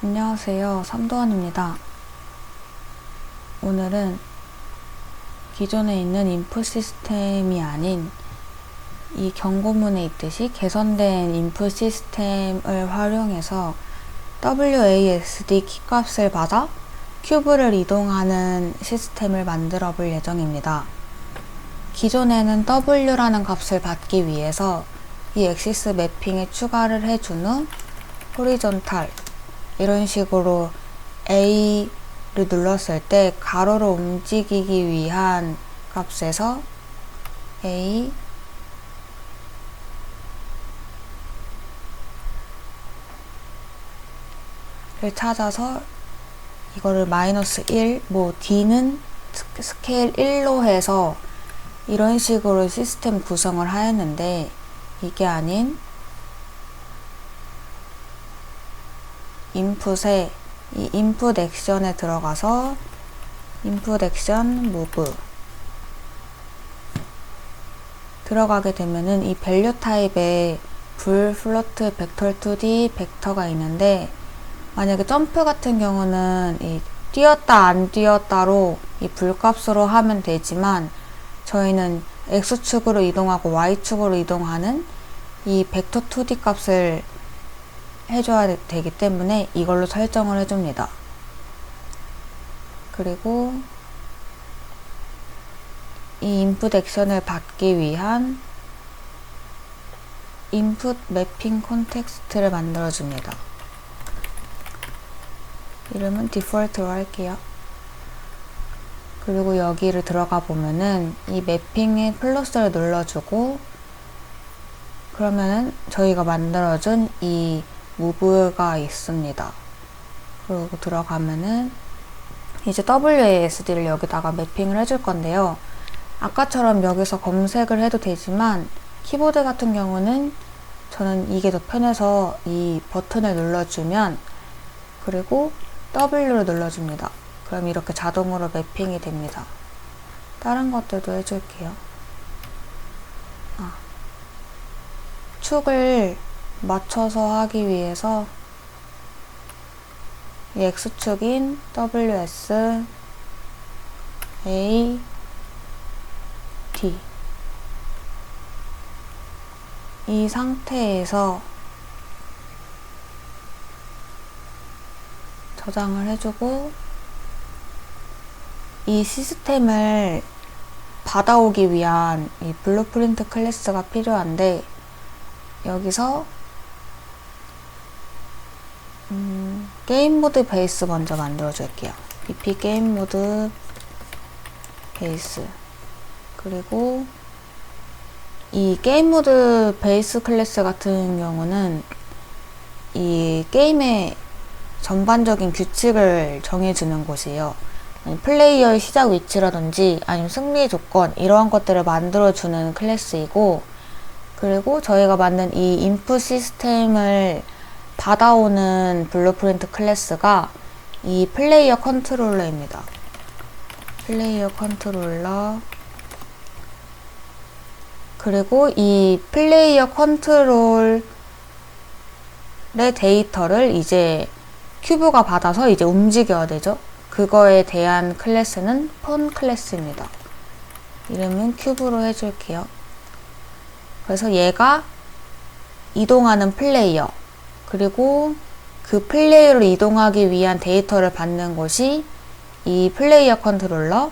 안녕하세요. 삼도원입니다. 오늘은 기존에 있는 인풋 시스템이 아닌 이 경고문에 있듯이 개선된 인풋 시스템을 활용해서 WASD 키값을 받아 큐브를 이동하는 시스템을 만들어 볼 예정입니다. 기존에는 W라는 값을 받기 위해서 이 엑시스 매핑에 추가를 해준 후 호리존탈 이런 식으로 A를 눌렀을 때 가로로 움직이기 위한 값에서 A 를 찾아서 이거를 마이너스 1, D는 스케일 1로 해서 이런 식으로 시스템 구성을 하였는데, 이게 아닌 인풋에 이 인풋 액션에 들어가서 인풋 액션 move 들어가게 되면은 이 밸류 타입에 불, 플로트, 벡터 2D, 벡터가 있는데, 만약에 점프 같은 경우는 이 뛰었다 안 뛰었다로 이 불값으로 하면 되지만, 저희는 X축으로 이동하고 Y축으로 이동하는 이 벡터 2D 값을 해줘야 되기 때문에 이걸로 설정을 해줍니다. 그리고 이 인풋 액션을 받기 위한 인풋 매핑 콘텍스트를 만들어줍니다. 이름은 디폴트로 할게요. 그리고 여기를 들어가 보면은 이 매핑에 플러스를 눌러주고, 그러면은 저희가 만들어준 이 무브가 있습니다. 그리고 들어가면은 이제 WASD를 여기다가 매핑을 해줄 건데요. 아까처럼 여기서 검색을 해도 되지만, 키보드 같은 경우는 저는 이게 더 편해서 이 버튼을 눌러주면, 그리고 W를 눌러줍니다. 그럼 이렇게 자동으로 매핑이 됩니다. 다른 것들도 해줄게요. 축을 맞춰서 하기 위해서 이 X축인 WS A D 이 상태에서 저장을 해주고, 이 시스템을 받아오기 위한 이 블루프린트 클래스가 필요한데, 여기서 게임 모드 베이스 먼저 만들어 줄게요. bp 게임 모드 베이스. 그리고 이 게임 모드 베이스 클래스 같은 경우는 이 게임의 전반적인 규칙을 정해주는 곳이에요. 플레이어의 시작 위치라든지 아니면 승리 조건 이러한 것들을 만들어주는 클래스이고, 그리고 저희가 만든 이 인풋 시스템을 받아오는 블루프린트 클래스가 이 플레이어 컨트롤러입니다. 플레이어 컨트롤러. 그리고 이 플레이어 컨트롤의 데이터를 이제 큐브가 받아서 이제 움직여야 되죠. 그거에 대한 클래스는 폰 클래스입니다. 이름은 큐브로 해줄게요. 그래서 얘가 이동하는 플레이어, 그리고 그 플레이어로 이동하기 위한 데이터를 받는 곳이 이 플레이어 컨트롤러,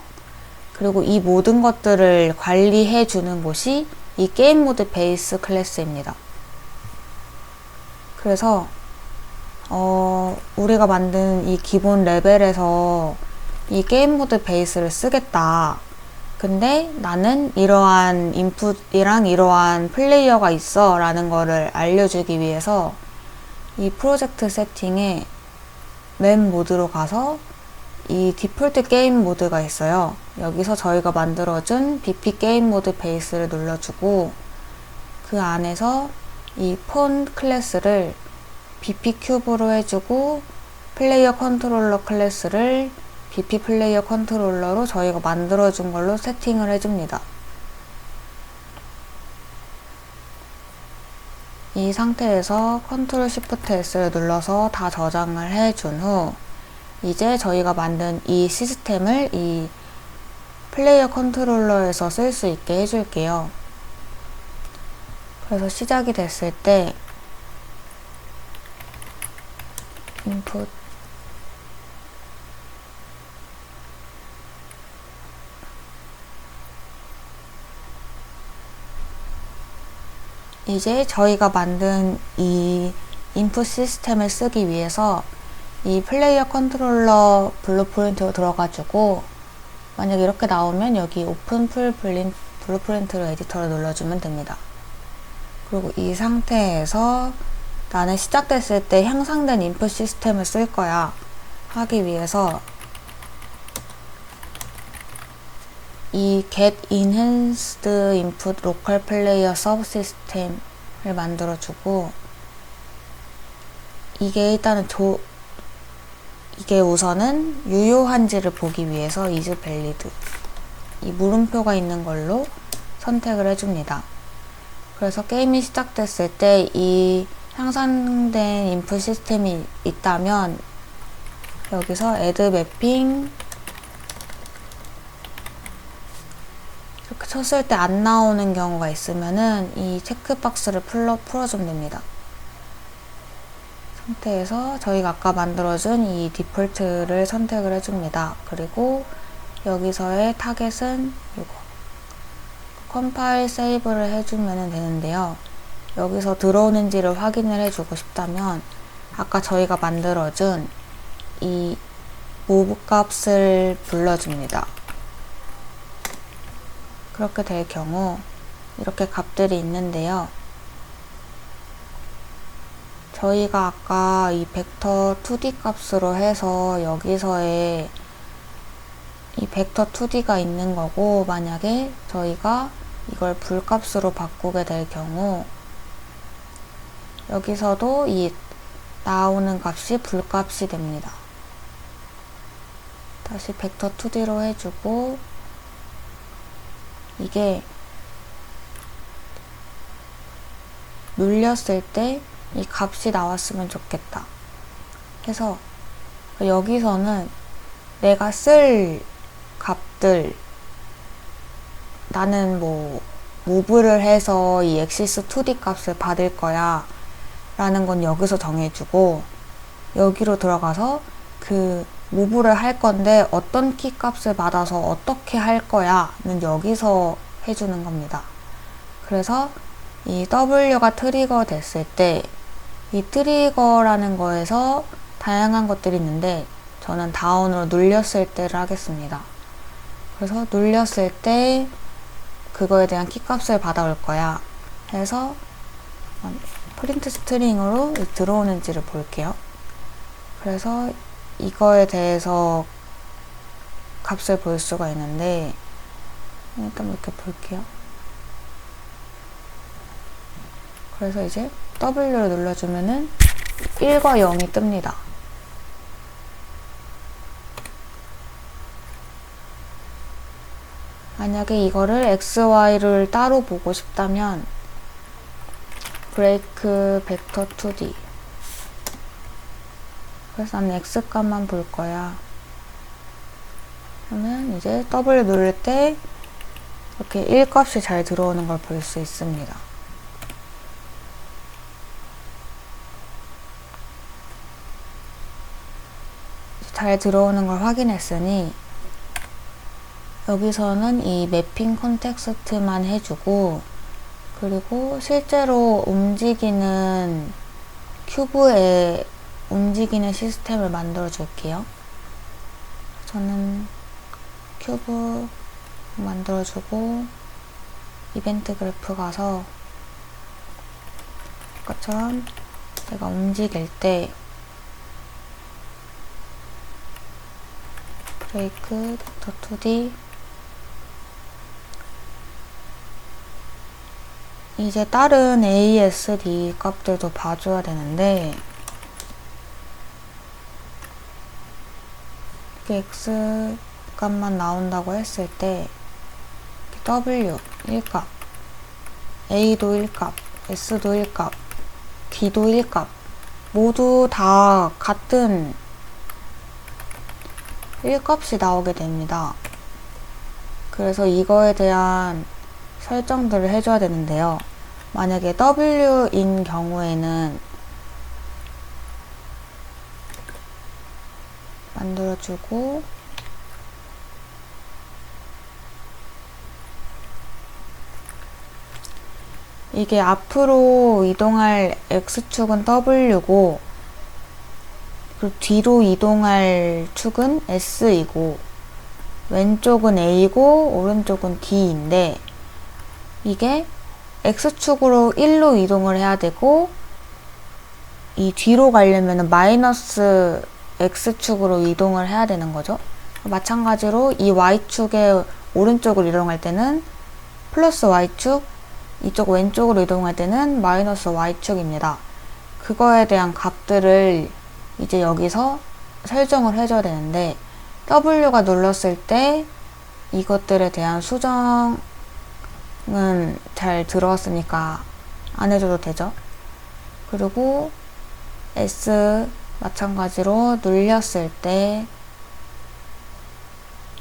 그리고 이 모든 것들을 관리해 주는 곳이 이 게임 모드 베이스 클래스입니다. 그래서 우리가 만든 이 기본 레벨에서 이 게임 모드 베이스를 쓰겠다. 근데 나는 이러한 인풋이랑 이러한 플레이어가 있어 라는 거를 알려주기 위해서 이 프로젝트 세팅에 맨 모드로 가서 이 디폴트 게임 모드가 있어요. 여기서 저희가 만들어준 bp 게임 모드 베이스를 눌러주고, 그 안에서 이 폰 클래스를 bp 큐브로 해주고, 플레이어 컨트롤러 클래스를 bp 플레이어 컨트롤러로 저희가 만들어준 걸로 세팅을 해줍니다. 이 상태에서 Ctrl Shift S를 눌러서 다 저장을 해준 후 이제 저희가 만든 이 시스템을 이 플레이어 컨트롤러에서 쓸 수 있게 해줄게요. 그래서 시작이 됐을 때 인풋 이제 저희가 만든 이 인풋 시스템을 쓰기 위해서 이 플레이어 컨트롤러 블루프린트로 들어가지고 만약 이렇게 나오면 여기 오픈 풀 블루프린트로 에디터를 눌러주면 됩니다. 그리고 이 상태에서 나는 시작됐을 때 향상된 인풋 시스템을 쓸 거야 하기 위해서 이 get enhanced input local player subsystem을 만들어주고 이게 일단은 이게 우선은 유효한지를 보기 위해서 is valid 이 물음표가 있는 걸로 선택을 해줍니다. 그래서 게임이 시작됐을 때 이 향상된 인풋 시스템이 있다면 여기서 add mapping 이렇게 쳤을 때 안 나오는 경우가 있으면은 이 체크박스를 풀어주면 됩니다. 상태에서 저희가 아까 만들어준 이 디폴트를 선택을 해줍니다. 그리고 여기서의 타겟은 이거 컴파일 세이브를 해주면 되는데요. 여기서 들어오는지를 확인을 해주고 싶다면 아까 저희가 만들어준 이 move 값을 불러줍니다. 그렇게 될 경우 이렇게 값들이 있는데요. 저희가 아까 이 벡터 2D 값으로 해서 여기서의 이 벡터 2D가 있는 거고 만약에 저희가 이걸 불값으로 바꾸게 될 경우 여기서도 이 나오는 값이 불값이 됩니다. 다시 벡터 2D로 해주고 이게 눌렸을 때 이 값이 나왔으면 좋겠다 해서 여기서는 내가 쓸 값들 나는 뭐 무브를 해서 이 엑시스 2D 값을 받을 거야 라는 건 여기서 정해주고 여기로 들어가서 그 무브를 할 건데 어떤 키 값을 받아서 어떻게 할 거야 는 여기서 해주는 겁니다. 그래서 이 W가 트리거 됐을 때 이 트리거라는 거에서 다양한 것들이 있는데 저는 다운으로 눌렸을 때를 하겠습니다. 그래서 눌렸을 때 그거에 대한 키 값을 받아올 거야 해서 프린트 스트링으로 들어오는지를 볼게요. 그래서 이거에 대해서 값을 볼 수가 있는데 일단 이렇게 볼게요. 그래서 이제 W를 눌러주면은 1과 0이 뜹니다. 만약에 이거를 XY를 따로 보고 싶다면 break vector 2D 그래서 나는 X값만 볼 거야. 그러면 이제 W 누를 때 이렇게 1값이 잘 들어오는 걸 볼 수 있습니다. 잘 들어오는 걸 확인했으니 여기서는 이 매핑 컨텍스트만 해주고 그리고 실제로 움직이는 큐브에 움직이는 시스템을 만들어 줄게요. 저는 큐브 만들어 주고 이벤트 그래프 가서 아까처럼 내가 움직일 때 브레이크 벡터 2D 이제 다른 ASD 값들도 봐줘야 되는데 이렇게 X 값만 나온다고 했을 때 W 1값 A도 1값 S도 1값 D도 1값. 모두 다 같은 1값이 나오게 됩니다. 그래서 이거에 대한 설정들을 해줘야 되는데요. 만약에 W인 경우에는 만들어주고, 이게 앞으로 이동할 X축은 W고, 그리고 뒤로 이동할 축은 S이고, 왼쪽은 A고, 오른쪽은 D인데, 이게 X축으로 1로 이동을 해야 되고, 이 뒤로 가려면 마이너스 X축으로 이동을 해야 되는 거죠. 마찬가지로 이 Y축의 오른쪽으로 이동할 때는 플러스 Y축, 이쪽 왼쪽으로 이동할 때는 마이너스 Y축입니다. 그거에 대한 값들을 이제 여기서 설정을 해줘야 되는데, W가 눌렀을 때 이것들에 대한 수정은 잘 들어왔으니까 안 해줘도 되죠. 그리고 S 마찬가지로 눌렸을 때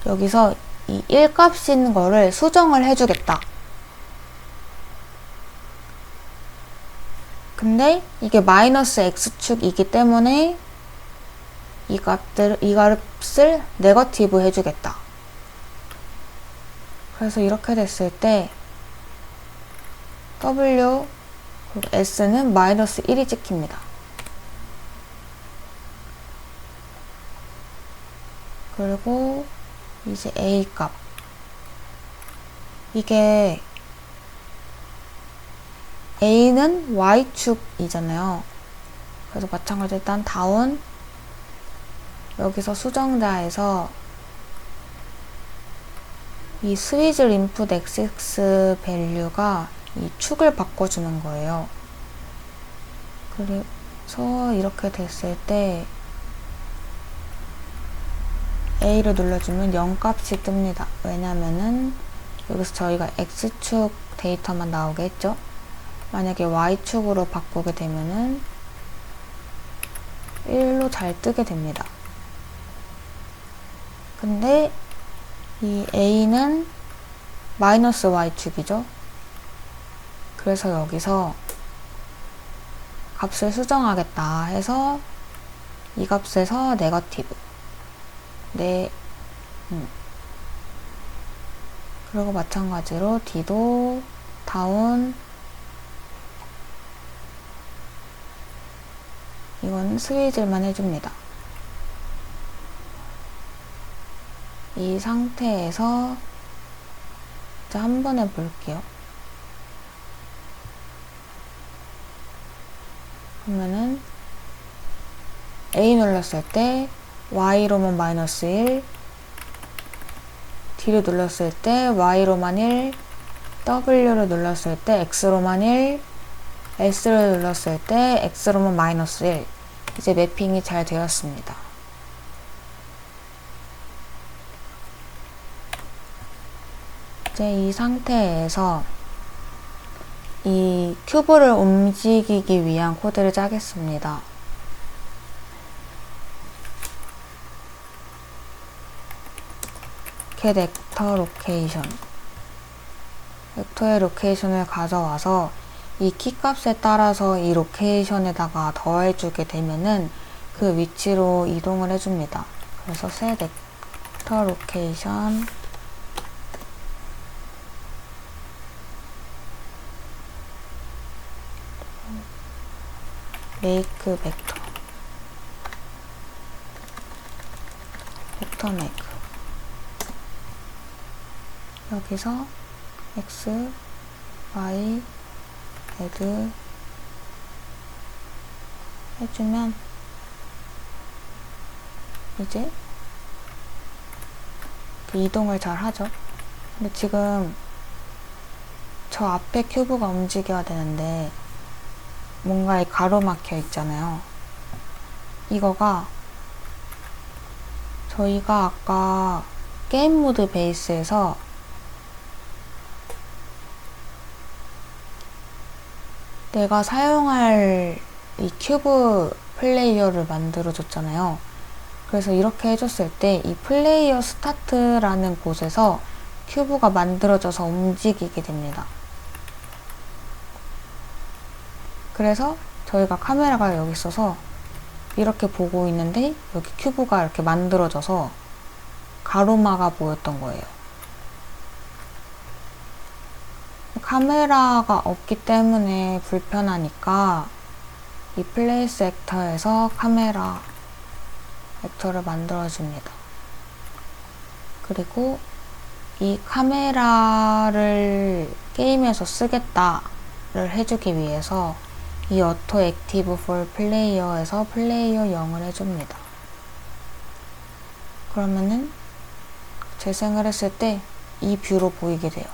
여기서 이 1값인 거를 수정을 해주겠다. 근데 이게 마이너스 X축이기 때문에 이 값을 네거티브 해주겠다. 그래서 이렇게 됐을 때 W 그리고 S는 마이너스 1이 찍힙니다. 그리고 이제 A 값. 이게 A는 Y축이잖아요. 그래서 마찬가지로 일단 다운, 여기서 수정자에서 이 스위즐 인풋 XX 밸류가 이 축을 바꿔주는 거예요. 그래서 이렇게 됐을 때 A를 눌러주면 0값이 뜹니다. 왜냐면은 여기서 저희가 X축 데이터만 나오게 했죠. 만약에 Y축으로 바꾸게 되면은 1로 잘 뜨게 됩니다. 근데 이 A는 마이너스 Y축이죠. 그래서 여기서 값을 수정하겠다 해서 이 값에서 네거티브. 그리고 마찬가지로 D도 다운, 이건 스위즐만 해줍니다. 이 상태에서 이제 한번 해볼게요. 그러면은 A 눌렀을 때 Y로만 마이너스 1, D를 눌렀을 때 Y로만 1, W를 눌렀을 때 X로만 1, S를 눌렀을 때 X로만 마이너스 1. 이제 매핑이 잘 되었습니다. 이제 이 상태에서 이 큐브를 움직이기 위한 코드를 짜겠습니다. get vector location. 벡터의 로케이션을 가져와서 이 키값에 따라서 이 로케이션에다가 더해주게 되면은 그 위치로 이동을 해줍니다. 그래서 set vector location make vector vector make 여기서 x, y, z 해주면 이제 이동을 잘 하죠. 근데 지금 저 앞에 큐브가 움직여야 되는데 뭔가에 가로막혀 있잖아요. 이거가 저희가 아까 게임 모드 베이스에서 내가 사용할 이 큐브 플레이어를 만들어줬잖아요. 그래서 이렇게 해줬을 때 이 플레이어 스타트라는 곳에서 큐브가 만들어져서 움직이게 됩니다. 그래서 저희가 카메라가 여기 있어서 이렇게 보고 있는데 여기 큐브가 이렇게 만들어져서 가로마가 보였던 거예요. 카메라가 없기 때문에 불편하니까 이 플레이스 액터에서 카메라 액터를 만들어줍니다. 그리고 이 카메라를 게임에서 쓰겠다를 해주기 위해서 이 auto active for player에서 플레이어 0을 해줍니다. 그러면은 재생을 했을 때 이 뷰로 보이게 돼요.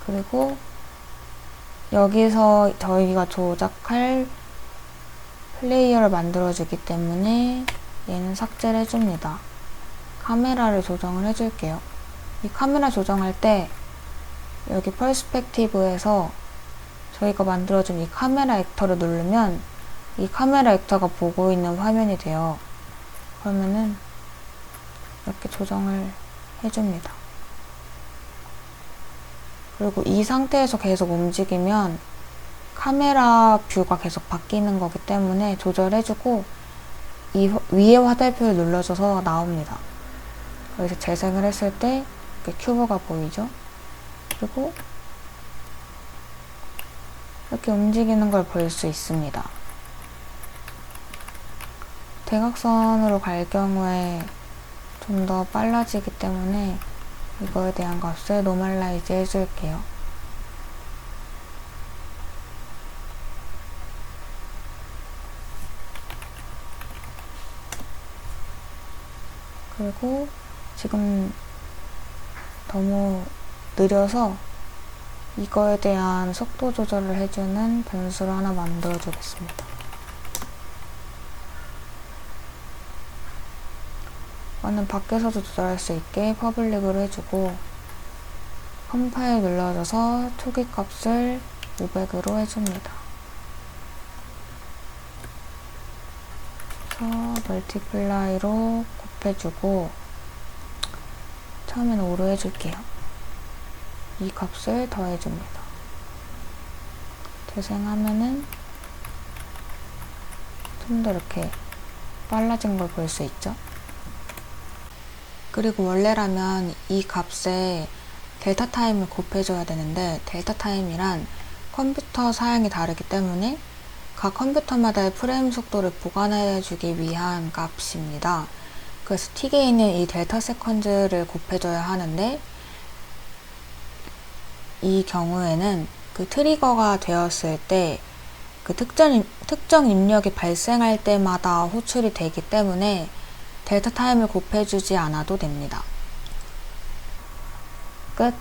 그리고 여기서 저희가 조작할 플레이어를 만들어주기 때문에 얘는 삭제를 해줍니다. 카메라를 조정을 해줄게요. 이 카메라 조정할 때 여기 퍼스펙티브에서 저희가 만들어준 이 카메라 액터를 누르면 이 카메라 액터가 보고 있는 화면이 돼요. 그러면은 이렇게 조정을 해줍니다. 그리고 이 상태에서 계속 움직이면 카메라 뷰가 계속 바뀌는 거기 때문에 조절해주고 이 위에 화살표를 눌러줘서 나옵니다. 그래서 재생을 했을 때 이렇게 큐브가 보이죠? 그리고 이렇게 움직이는 걸 볼 수 있습니다. 대각선으로 갈 경우에 좀 더 빨라지기 때문에 이거에 대한 값을 노멀라이즈 해줄게요. 그리고 지금 너무 느려서 이거에 대한 속도 조절을 해주는 변수를 하나 만들어 주겠습니다. 이거는 밖에서도 조절할 수 있게 퍼블릭으로 해주고 컴파일 눌러줘서 초기 값을 500으로 해줍니다. 그래서 멀티플라이로 곱해주고 처음에는 5로 해줄게요. 이 값을 더해줍니다. 재생하면은 좀 더 이렇게 빨라진 걸 볼 수 있죠. 그리고 원래라면 이 값에 델타 타임을 곱해줘야 되는데 델타 타임이란 컴퓨터 사양이 다르기 때문에 각 컴퓨터마다의 프레임 속도를 보관해주기 위한 값입니다. 그래서 T게임은 이 델타 세컨즈를 곱해줘야 하는데 이 경우에는 그 트리거가 되었을 때 그 특정 입력이 발생할 때마다 호출이 되기 때문에 델타 타임을 곱해주지 않아도 됩니다. 끝.